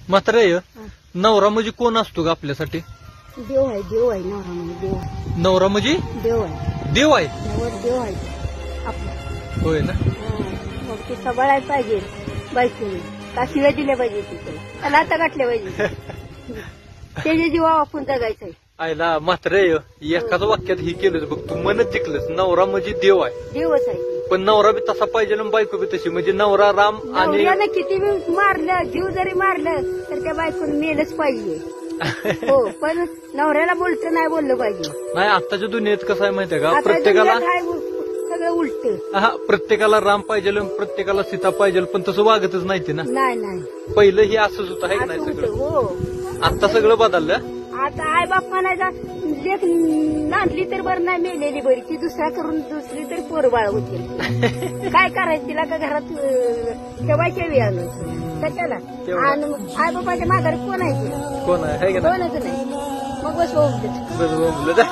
मात्र नवरा म्हणजे कोण असतो का आपल्यासाठी? देव आहे, देव आहे. नवरा म्हणजे देव आहे. नवरा म्हणजे देव आहे. देव आहे. नवर देव आहे आपला. होय ना. मग ते सांभाळायला पाहिजे बायकोने. का शिव्या दिल्या पाहिजे तिथे, त्याला आता गाठल्या पाहिजे. त्याच्या जीवावर आपण जगायचंय. आयला मात्र एकाच वाक्यात ही केलंच बघ तू, मनच जिंकलंस. नवरा म्हणजे देव आहे. देवच आहे. पण नवरा बी तसा पाहिजे ना, बायको बी तशी. म्हणजे नवरा राम आणि नवऱ्यानं किती बी मारलं, जीव जरी मारलं तर त्या बायकोने मेलच पाहिजे. हो, पण नवऱ्याला बोलतं नाही बोललं पाहिजे. नाही. आत्ताच्या दुनियेत कसं आहे माहितीये का, आता प्रत्येकाला दुनियात आहे सगळं उलट. प्रत्येकाला राम पाहिजे, प्रत्येकाला सीता पाहिजे, पण तसं वागतच नाही ते ना. नाही नाही पहिलं हे असंच होतं आहे का नाही असं सगळं. होतं. हो, आता सगळं बदललं. आता आई बाप म्हणायचा लेख नांदली तर बरं नाही, मेलेली बरी. ती दुसऱ्या करून दुसरी तर पोर बाळ होते. काय करायचं तिला का घरात ठेवायच्या वेळानं कशाला. आणि आई बापाच्या माघारी कोण आहे? कोण आहे का नाही? कोणच नाही. मग बस होऊन बस बोंबलं.